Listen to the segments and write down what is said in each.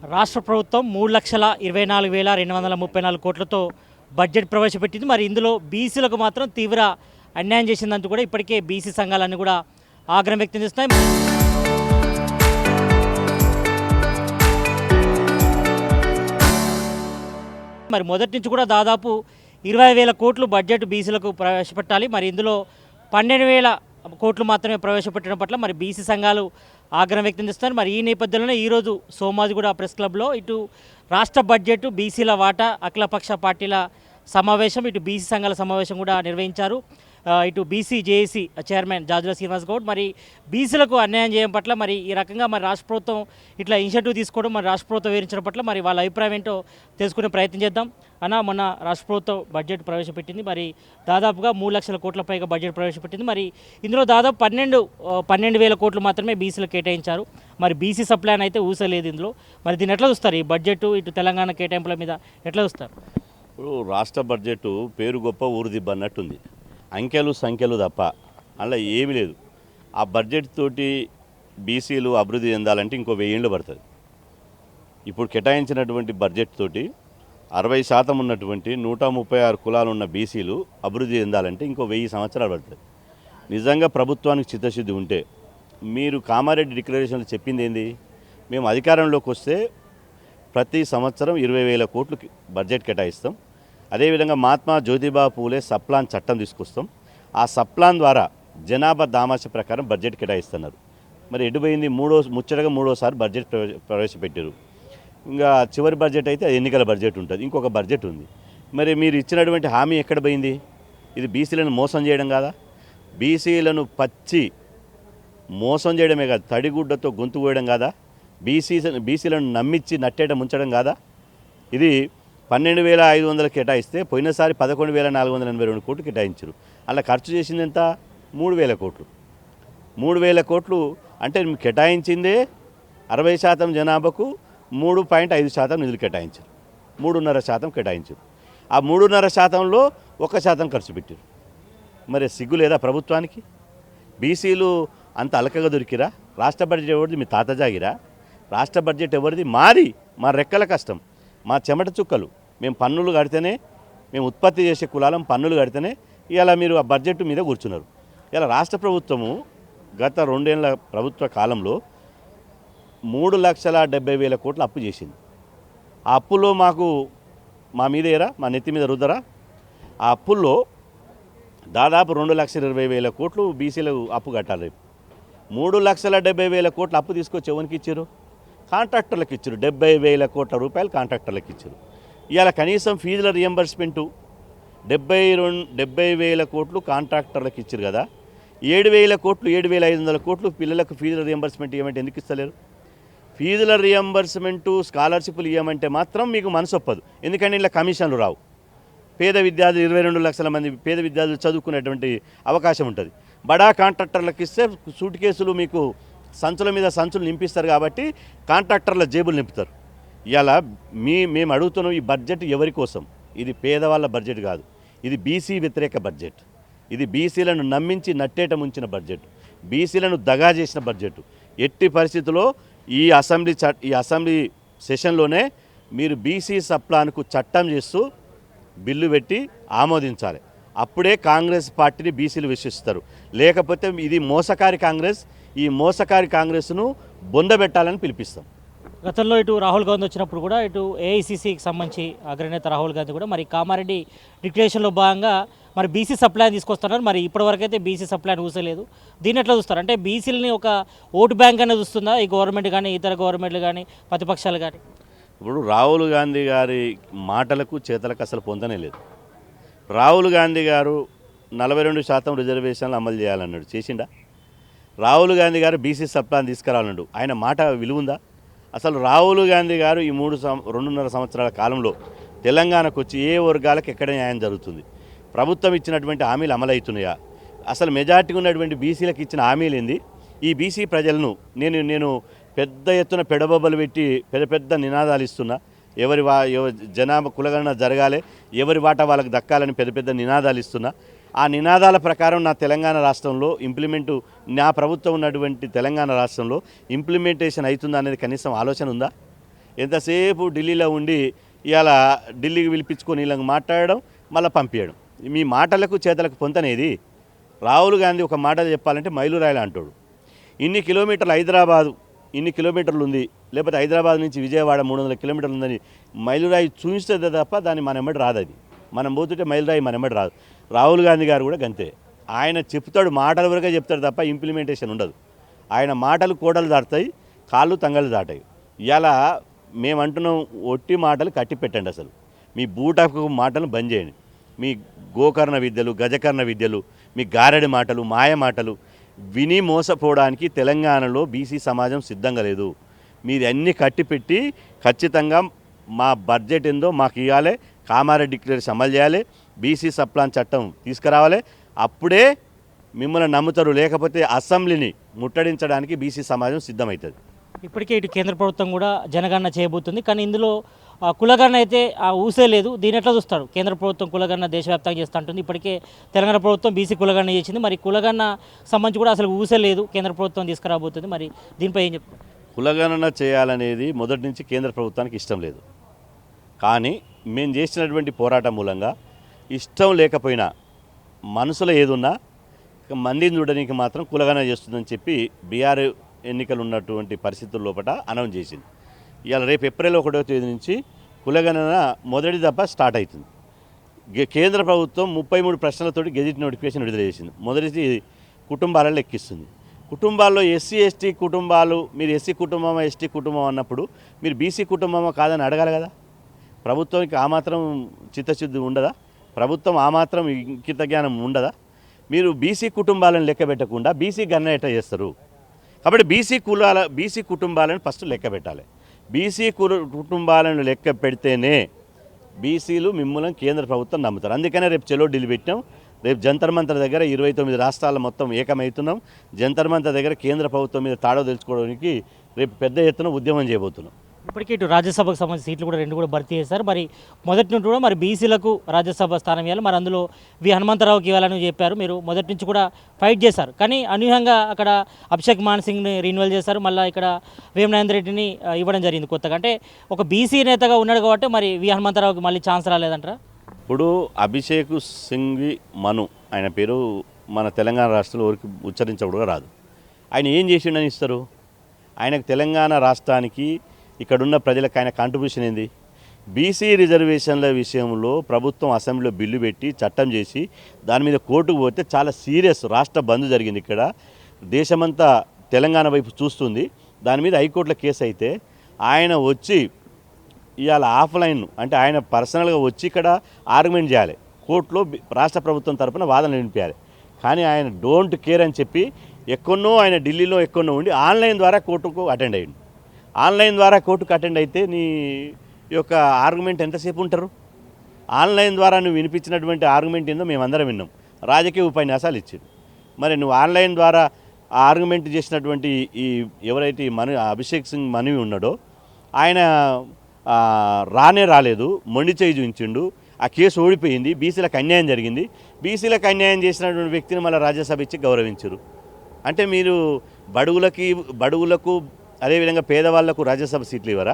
రాష్ట్ర ప్రభుత్వం 3,24,234 కోట్లతో బడ్జెట్ ప్రవేశపెట్టింది. మరి ఇందులో బీసీలకు మాత్రం తీవ్ర అన్యాయం చేసిందంటూ కూడా ఇప్పటికే బీసీ సంఘాలన్నీ కూడా ఆగ్రహం వ్యక్తం చేస్తున్నాయి. మరి మొదటి నుంచి కూడా దాదాపు 20,000 కోట్లు బడ్జెట్ బీసీలకు ప్రవేశపెట్టాలి. మరి ఇందులో 12,000 కోట్లు మాత్రమే ప్రవేశపెట్టడం పట్ల మరి బీసీ సంఘాలు ఆగ్రహం వ్యక్తం చేస్తున్నారు. మరి ఈ నేపథ్యంలోనే ఈరోజు సోమాజిగూడ ప్రెస్ క్లబ్లో ఇటు రాష్ట్ర బడ్జెట్, బీసీల వాటా, అఖిలపక్ష పార్టీల సమావేశం, ఇటు బీసీ సంఘాల సమావేశం కూడా నిర్వహించారు. ఇటు BC JAC chairman Jajula Srinivas Goud మరి బీసీలకు అన్యాయం చేయడం పట్ల మరి ఈ రకంగా మరి రాష్ట్ర ప్రభుత్వం ఇట్లా ఇనిషియేటివ్ తీసుకోవడం, మరి రాష్ట్ర ప్రభుత్వం వివరించడం పట్ల మరి వాళ్ళ అభిప్రాయం ఏంటో తెలుసుకునే ప్రయత్నం చేద్దాం. మొన్న రాష్ట్ర ప్రభుత్వం బడ్జెట్ ప్రవేశపెట్టింది. మరి దాదాపుగా 3 లక్షల కోట్ల పైగా బడ్జెట్ ప్రవేశపెట్టింది. మరి ఇందులో దాదాపు 12,000 కోట్లు మాత్రమే బీసీలకు కేటాయించారు. మరి బీసీ సప్లాన్ అయితే ఊసలేదు ఇందులో. మరి దీన్ని ఎట్లా చూస్తారు? ఈ బడ్జెట్ ఇటు తెలంగాణ కేటాయింపుల మీద ఎట్లా చూస్తారు? ఇప్పుడు రాష్ట్ర బడ్జెట్ పేరు గొప్ప ఊరు దిబ్బ అన్నట్టుంది. అంకెలు సంఖ్యలు తప్ప అలా ఏమీ లేదు. ఆ బడ్జెట్ తోటి బీసీలు అభివృద్ధి చెందాలంటే ఇంకో 1000 ఏళ్ళు పడుతుంది. ఇప్పుడు కేటాయించినటువంటి బడ్జెట్ తోటి 60% ఉన్నటువంటి 136 కులాలు ఉన్న బీసీలు అభివృద్ధి చెందాలంటే ఇంకో 1000 సంవత్సరాలు పడుతుంది. నిజంగా ప్రభుత్వానికి చిత్తశుద్ధి ఉంటే మీరు కామారెడ్డి డిక్లరేషన్లో చెప్పింది ఏంది? మేము అధికారంలోకి వస్తే ప్రతి సంవత్సరం 20,000 కోట్లు బడ్జెట్ కేటాయిస్తాం. అదేవిధంగా మహాత్మా జ్యోతిబా పూలే సప్లాన్ చట్టం తీసుకొస్తాం. ఆ సప్లాన్ ద్వారా జనాభా దామాష ప్రకారం బడ్జెట్ కేటాయిస్తున్నారు. మరి ఎటుపోయింది? ముచ్చటగా మూడోసారి బడ్జెట్ ప్రవేశపెట్టారు. ఇంకా చివరి బడ్జెట్ అయితే ఎన్నికల బడ్జెట్ ఉంటుంది, ఇంకొక బడ్జెట్ ఉంది. మరి మీరు ఇచ్చినటువంటి హామీ ఎక్కడ పోయింది? ఇది బీసీలను మోసం చేయడం కాదా? బీసీలను పచ్చి మోసం చేయడమే కాదు, తడిగుడ్డతో గొంతు కోయడం కాదా? బీసీలను నమ్మించి నట్టేట ముంచడం కాదా? ఇది 12,500 కేటాయిస్తే పోయినసారి 11,482 కోట్లు కేటాయించారు. అలా ఖర్చు చేసింది ఎంత? 3,000 కోట్లు. 3,000 కోట్లు అంటే కేటాయించిందే 60% జనాభాకు 3.5% నిధులు కేటాయించారు. 3.5% కేటాయించారు. ఆ 3.5%లో 1% ఖర్చు పెట్టారు. మరి సిగ్గు లేదా ప్రభుత్వానికి? బీసీలు అంత అలకగా దొరికిరా? రాష్ట్ర బడ్జెట్ ఎవరిది? మీ తాత జాగిరా? రాష్ట్ర బడ్జెట్ ఎవరిది? మా రెక్కల కష్టం, మా చెమట చుక్కలు. మేము పన్నులు కడితేనే, మేము ఉత్పత్తి చేసే కులాలం పన్నులు కడితేనే ఇలా మీరు ఆ బడ్జెట్ మీద కూర్చున్నారు. ఇలా రాష్ట్ర ప్రభుత్వము గత 2 ఏళ్ల ప్రభుత్వ కాలంలో 3,70,000 కోట్ల అప్పు చేసింది. ఆ అప్పుల్లో మా మీదేరా, మా నెత్తి మీద రుద్దరా? ఆ అప్పుల్లో దాదాపు 2,20,000 కోట్లు బీసీలకు అప్పు కట్టాలి. రేపు 3,70,000 కోట్ల అప్పు తీసుకొచ్చి ఎవరికి ఇచ్చారు? కాంట్రాక్టర్లకు ఇచ్చారు. 70,000 కోట్ల రూపాయలు కాంట్రాక్టర్లకు ఇచ్చారు. ఇవాళ కనీసం ఫీజుల రియంబర్స్మెంటు 70,000 కోట్లు కాంట్రాక్టర్లకు ఇచ్చారు కదా. 7,000 కోట్లు, 7,500 కోట్లు పిల్లలకు ఫీజుల రియంబర్స్మెంట్ ఇవ్వమంటే ఎందుకు ఇస్తలేరు? ఫీజుల రియంబర్స్మెంటు, స్కాలర్షిప్లు ఇవ్వమంటే మాత్రం మీకు మనసు ఒప్పదు. ఎందుకంటే ఇలా కమిషన్లు రావు. పేద విద్యార్థులు 22 లక్షల మంది పేద విద్యార్థులు చదువుకునేటువంటి అవకాశం ఉంటుంది. బడా కాంట్రాక్టర్లకు ఇస్తే సూట్ కేసులు మీకు సంచుల మీద సంచులు నింపిస్తారు కాబట్టి కాంట్రాక్టర్ల జేబులు నింపుతారు. ఇలా మేము అడుగుతున్నాం, ఈ బడ్జెట్ ఎవరి కోసం? ఇది పేదవాళ్ళ బడ్జెట్ కాదు. ఇది బీసీ వ్యతిరేక బడ్జెట్. ఇది బీసీలను నమ్మించి నట్టేట ముంచిన బడ్జెట్, బీసీలను దగా చేసిన బడ్జెట్. ఎట్టి పరిస్థితుల్లో ఈ అసెంబ్లీ సెషన్లోనే మీరు బీసీ సప్లాన్కు చట్టం చేస్తూ బిల్లు పెట్టి ఆమోదించాలి. అప్పుడే కాంగ్రెస్ పార్టీని బీసీలు విశ్వసిస్తారు. లేకపోతే ఇది మోసకారి కాంగ్రెస్. ఈ మోసకారి కాంగ్రెస్ను బొందబెట్టాలని పిలిపిస్తాం. గతంలో ఇటు రాహుల్ గాంధీ వచ్చినప్పుడు కూడా ఇటు ఏఐసీసీకి సంబంధించి అగ్రనేత రాహుల్ గాంధీ కూడా మరి కామారెడ్డి డిక్లరేషన్లో భాగంగా మరి బీసీ సప్లాన్ తీసుకొస్తున్నారు. మరి ఇప్పటివరకు అయితే బీసీ సప్లాన్ ఊసలేదు. దీన్ని ఎట్లా చూస్తారు? అంటే బీసీలని ఒక ఓటు బ్యాంక్ అనేది చూస్తుందా ఈ గవర్నమెంట్ కానీ, ఇతర గవర్నమెంట్లు కానీ, ప్రతిపక్షాలు కానీ? ఇప్పుడు రాహుల్ గాంధీ గారి మాటలకు చేతలకు అసలు పొందనే లేదు. రాహుల్ గాంధీ గారు 42% రిజర్వేషన్లు అమలు చేయాలన్నాడు, చేసిండా? రాహుల్ గాంధీ గారు బీసీ సప్లాన్ తీసుకురావాలన్నాడు, ఆయన మాట విలువుందా? అసలు రాహుల్ గాంధీ గారు ఈ 2.5 సంవత్సరాల కాలంలో తెలంగాణకు వచ్చి ఏ వర్గాలకు ఎక్కడ న్యాయం జరుగుతుంది? ప్రభుత్వం ఇచ్చినటువంటి హామీలు అమలవుతున్నాయా? అసలు మెజార్టీ ఉన్నటువంటి బీసీలకు ఇచ్చిన హామీలు ఏంది? ఈ బీసీ ప్రజలను నేను పెద్ద ఎత్తున పెడబొబ్బలు పెట్టి పెద్ద నినాదాలు ఇస్తున్నా. జనాభా కులగణన జరగాలి, ఎవరి వాటా వాళ్ళకి దక్కాలని పెద్ద నినాదాలు ఇస్తున్నా. ఆ నినాదాల ప్రకారం నా తెలంగాణ రాష్ట్రంలో నా ప్రభుత్వం ఉన్నటువంటి తెలంగాణ రాష్ట్రంలో ఇంప్లిమెంటేషన్ అవుతుందా అనేది కనీసం ఆలోచన ఉందా? ఎంతసేపు ఢిల్లీలో ఉండి ఇవాళ ఢిల్లీకి పిలిపించుకొని వీళ్ళకి మాట్లాడడం మళ్ళీ పంపించడం. మీ మాటలకు చేతలకు పొంతనేది. రాహుల్ గాంధీ ఒక మాట చెప్పాలంటే మైలురాయిలా అంటాడు. ఇన్ని కిలోమీటర్లు హైదరాబాదు, ఇన్ని కిలోమీటర్లు ఉంది, లేకపోతే హైదరాబాద్ నుంచి విజయవాడ 300 కిలోమీటర్లు ఉందని మైలురాయి చూపిస్తుంది తప్ప దాన్ని మన ఎమ్మడి రాదు. అది మనం పోతుంటే మైలురాయి మన ఎమ్మడి రాదు. రాహుల్ గాంధీ గారు కూడా గంతే. ఆయన చెప్తాడు, మాటల వరకే చెప్తాడు తప్ప ఇంప్లిమెంటేషన్ ఉండదు. ఆయన మాటలు కోడలు దాటుతాయి, కాళ్ళు తంగలు దాటాయి. ఇలా మేము అంటున్నాం, ఒట్టి మాటలు కట్టి పెట్టండి. అసలు మీ బూటకు మాటలు బంద్ చేయండి. మీ గోకర్ణ విద్యలు, గజకర్ణ విద్యలు, మీ గారడి మాటలు, మాయ మాటలు విని మోసపోవడానికి తెలంగాణలో బీసీ సమాజం సిద్ధంగా లేదు. మీరు అన్నీ కట్టిపెట్టి ఖచ్చితంగా మా బడ్జెట్ ఏందో మాకు ఇవ్వాలి, కామారెడ్డి డిక్లరేషన్ అమలు చేయాలి, బీసీ సప్లాన్ చట్టం తీసుకురావాలి. అప్పుడే మిమ్మల్ని నమ్ముతారు. లేకపోతే అసెంబ్లీని ముట్టడించడానికి బీసీ సమాజం సిద్ధమవుతుంది. ఇప్పటికే ఇటు కేంద్ర ప్రభుత్వం కూడా జనగణన చేయబోతుంది, కానీ ఇందులో కులగణన అయితే ఊసే లేదు. దీని ఎట్లా చూస్తారు? కేంద్ర ప్రభుత్వం కులగణన దేశవ్యాప్తంగా చేస్తూ ఉంటుంది. ఇప్పటికే తెలంగాణ ప్రభుత్వం బీసీ కులగణన చేసింది. మరి కులగణన సంబంధించి కూడా అసలు ఊసే లేదు, కేంద్ర ప్రభుత్వం తీసుకురాబోతుంది. మరి దీనిపై ఏం చెప్తారు? కులగణన చేయాలనేది మొదటి నుంచి కేంద్ర ప్రభుత్వానికి ఇష్టం లేదు. కానీ మేము చేసినటువంటి పోరాటం మూలంగా ఇష్టం లేకపోయినా మనసులో ఏదున్నా మందిని చూడడానికి మాత్రం కులగణన చేస్తుందని చెప్పి బీఆర్ ఎన్నికలు ఉన్నటువంటి పరిస్థితుల లోపల అనౌన్స్ చేసింది. ఇవాళ రేపు ఏప్రిల్ 1వ తేదీ నుంచి కులగణన మొదటి దఫా స్టార్ట్ అవుతుంది. కేంద్ర ప్రభుత్వం 33 ప్రశ్నలతోటి గెజిట్ నోటిఫికేషన్ విడుదల చేసింది. మొదటిది కుటుంబాలను లెక్కిస్తుంది. కుటుంబాల్లో ఎస్సీ ఎస్టీ కుటుంబాలు, మీరు ఎస్సీ కుటుంబమా ఎస్టీ కుటుంబం అన్నప్పుడు మీరు బీసీ కుటుంబమా కాదని అడగాలి కదా. ప్రభుత్వానికి ఆ మాత్రం చిత్తశుద్ధి ఉండదా? ప్రభుత్వం ఆ మాత్రం ఇంకిత జ్ఞానం ఉండదా? మీరు బీసీ కుటుంబాలను లెక్క పెట్టకుండా బీసీ గణన ఎట్లా చేస్తారు? కాబట్టి బీసీ కుటుంబాలను ఫస్ట్ లెక్క పెట్టాలి. బీసీ కుటుంబాలను లెక్క పెడితేనే బీసీలు మిమ్మల్ని కేంద్ర ప్రభుత్వం నమ్ముతారు. అందుకనే రేపు చెలో ఢిల్లీ పెట్టినాం. రేపు జంతర్ మంతర్ దగ్గర 29 రాష్ట్రాల మొత్తం ఏకమవుతున్నాం. జంతర్ మంతర్ దగ్గర కేంద్ర ప్రభుత్వం మీద తాడో తెలుసుకోవడానికి రేపు పెద్ద ఎత్తున ఉద్యమం చేయబోతున్నాం. ఇప్పటికే ఇటు రాజ్యసభకు సంబంధించిన సీట్లు కూడా 2 కూడా భర్తీ చేశారు. మరి మొదటి నుండి కూడా మరి బీసీలకు రాజ్యసభ స్థానం ఇవ్వాలి, మరి అందులో హనుమంతరావుకి ఇవ్వాలని చెప్పారు. మీరు మొదటి నుంచి కూడా ఫైట్ చేశారు, కానీ అనూహ్యంగా అక్కడ అభిషేక్ మాన్ సింగ్ని రీన్యువల్ చేశారు. మళ్ళీ ఇక్కడ వేమనరేంద్ర రెడ్డిని ఇవ్వడం జరిగింది కొత్తగా. అంటే ఒక బీసీ నేతగా ఉన్నాడు కాబట్టి మరి హనుమంతరావుకి మళ్ళీ ఛాన్స్ రాలేదంటారా? ఇప్పుడు అభిషేక్ సింగ్ మను ఆయన పేరు మన తెలంగాణ రాష్ట్రంలో ఎవరికి ఉచ్చరించకూడగా రాదు. ఆయన ఏం చేసిండని ఇస్తారు? ఆయనకు తెలంగాణ రాష్ట్రానికి ఇక్కడున్న ప్రజలకు ఆయన కాంట్రిబ్యూషన్ ఏంది? బీసీ రిజర్వేషన్ల విషయంలో ప్రభుత్వం అసెంబ్లీలో బిల్లు పెట్టి చట్టం చేసి దాని మీద కోర్టుకు పోతే చాలా సీరియస్ రాష్ట్ర బంద్ జరిగింది. ఇక్కడ దేశమంతా తెలంగాణ వైపు చూస్తుంది. దాని మీద హైకోర్టులో కేసు అయితే ఆయన వచ్చి ఇవాళ ఆఫ్లైన్ అంటే ఆయన పర్సనల్గా వచ్చి ఇక్కడ ఆర్గ్యుమెంట్ చేయాలి, కోర్టులో రాష్ట్ర ప్రభుత్వం తరఫున వాదన వినిపించాలి. కానీ ఆయన డోంట్ కేర్ అని చెప్పి ఎక్కడో ఆయన ఢిల్లీలో ఎక్కడో ఉండి ఆన్లైన్ ద్వారా కోర్టుకు అటెండ్ అయ్యిండు. ఆన్లైన్ ద్వారా కోర్టుకు అటెండ్ అయితే నీ యొక్క ఆర్గ్యుమెంట్ ఎంతసేపు ఉంటారు? ఆన్లైన్ ద్వారా నువ్వు వినిపించినటువంటి ఆర్గ్యుమెంట్ ఏందో మేమందరం విన్నాం. రాజకీయ ఉపన్యాసాలు ఇచ్చారు. మరి నువ్వు ఆన్లైన్ ద్వారా ఆ ఆర్గ్యుమెంట్ చేసినటువంటి ఈ ఎవరైతే అభిషేక్ సింగ్ మనవి ఉన్నాడో ఆయన రాలేదు, మొండి చేయి చూపించిండు. ఆ కేసు ఓడిపోయింది. బీసీలకు అన్యాయం జరిగింది. బీసీలకు అన్యాయం చేసినటువంటి వ్యక్తిని మళ్ళీ రాజ్యసభ ఇచ్చి గౌరవించరు. అంటే మీరు బడుగులకు అదేవిధంగా పేదవాళ్లకు రాజ్యసభ సీట్లు ఇవ్వరా?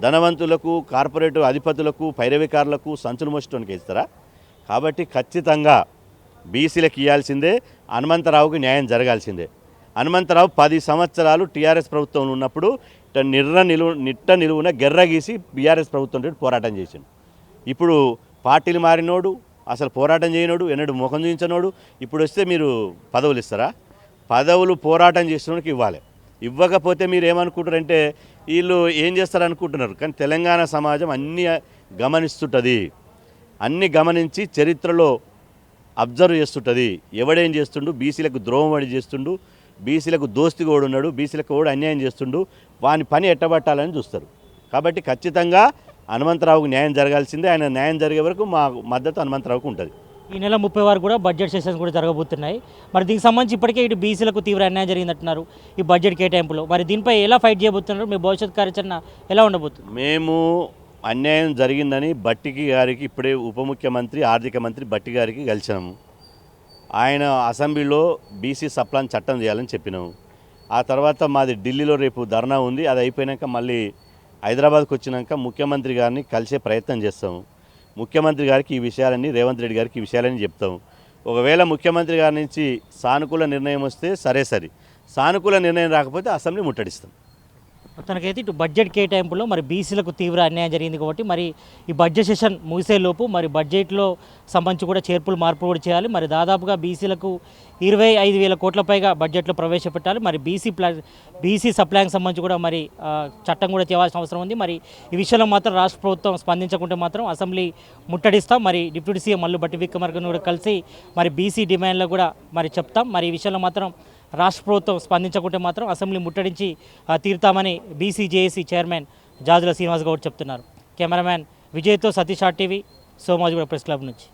ధనవంతులకు, కార్పొరేట్ అధిపతులకు, పైరవికారులకు, సంచులు మోసటానికి ఇస్తారా? కాబట్టి ఖచ్చితంగా బీసీలకు ఇవ్వాల్సిందే, హనుమంతరావుకి న్యాయం జరగాల్సిందే. హనుమంతరావు 10 సంవత్సరాలు టీఆర్ఎస్ ప్రభుత్వంలో ఉన్నప్పుడు నిట్ట నిలువున గెర్రగీసి బీఆర్ఎస్ ప్రభుత్వంతో పోరాటం చేసిండు. ఇప్పుడు పార్టీలు మారినోడు, అసలు పోరాటం చేయనోడు, ఎన్నడూ ముఖం చూపించనోడు ఇప్పుడు వస్తే మీరు పదవులు ఇస్తారా? పదవులు పోరాటం చేసినోడికి ఇవ్వాలి. ఇవ్వకపోతే మీరు ఏమనుకుంటారంటే వీళ్ళు ఏం చేస్తారనుకుంటున్నారు. కానీ తెలంగాణ సమాజం అన్నీ గమనిస్తుంటుంది. అన్నీ గమనించి చరిత్రలో అబ్జర్వ్ చేస్తుంటుంది. ఎవడేం చేస్తుండు, బీసీలకు ద్రోహం వాడి చేస్తుండు, బీసీలకు దోస్తిగా ఓడున్నాడు, బీసీలకు ఓడి అన్యాయం చేస్తుండు, వాని పని ఎట్టబట్టాలని చూస్తారు. కాబట్టి ఖచ్చితంగా హనుమంతరావుకు న్యాయం జరగాల్సిందే. ఆయన న్యాయం జరిగే వరకు మా మద్దతు హనుమంతరావుకు ఉంటుంది. ఈ నెల 30 వరకు కూడా బడ్జెట్ సెషన్స్ కూడా జరగబోతున్నాయి. మరి దీనికి సంబంధించి ఇప్పటికే ఇటు బీసీలకు తీవ్ర అన్యాయం జరిగిందంటున్నారు ఈ బడ్జెట్ కేటాయింపులో. మరి దీనిపై ఎలా ఫైట్ చేయబోతున్నారు? మీ భవిష్యత్ కార్యాచరణ ఎలా ఉండబోతుంది? మేము అన్యాయం జరిగిందని బట్టికి గారికి ఇప్పుడే ఉప ముఖ్యమంత్రి ఆర్థిక మంత్రి బట్టి గారికి కలిసాము. ఆయన అసెంబ్లీలో బీసీ సప్లాన్ చట్టం చేయాలని చెప్పినాము. ఆ తర్వాత మాది ఢిల్లీలో రేపు ధర్నా ఉంది. అది అయిపోయాక మళ్ళీ హైదరాబాద్కు వచ్చినాక ముఖ్యమంత్రి గారిని కలిసే ప్రయత్నం చేస్తాము. ముఖ్యమంత్రి గారికి ఈ విషయాలన్నీ, రేవంత్ రెడ్డి గారికి ఈ విషయాలన్నీ చెప్తాము. ఒకవేళ ముఖ్యమంత్రి గారి నుంచి సానుకూల నిర్ణయం వస్తే సరే, సానుకూల నిర్ణయం రాకపోతే అసెంబ్లీ ముట్టడిస్తాం. మొత్తానికైతే ఇటు బడ్జెట్ కేటాయింపులో మరి బీసీలకు తీవ్ర అన్యాయం జరిగింది కాబట్టి మరి ఈ బడ్జెట్ సెషన్ ముగిసేలోపు మరి బడ్జెట్లో సంబంధించి కూడా చేర్పులు మార్పులు కూడా చేయాలి. మరి దాదాపుగా బీసీలకు 25,000 కోట్ల పైగా బడ్జెట్లో ప్రవేశపెట్టాలి. మరి బీసీ సప్లైకి సంబంధించి కూడా మరి చట్టం కూడా తేవాల్సిన అవసరం ఉంది. మరి ఈ విషయంలో మాత్రం రాష్ట్ర ప్రభుత్వం స్పందించకుంటే మాత్రం అసెంబ్లీ ముట్టడిస్తాం. మరి డిప్యూటీ సీఎం మల్లు భట్టి విక్రమార్కను కూడా కలిసి మరి బీసీ డిమాండ్లు కూడా మరి చెప్తాం. మరి ఈ విషయంలో మాత్రం రాష్ట్ర ప్రభుత్వం స్పందించకుంటే మాత్రం అసెంబ్లీ ముట్టడించి తీరుతామని BC JAC chairman Jajula Srinivas Goud చెప్తున్నారు. కెమెరామ్యాన్ విజయ్తో Satish RTV, Somajiguda press club నుంచి.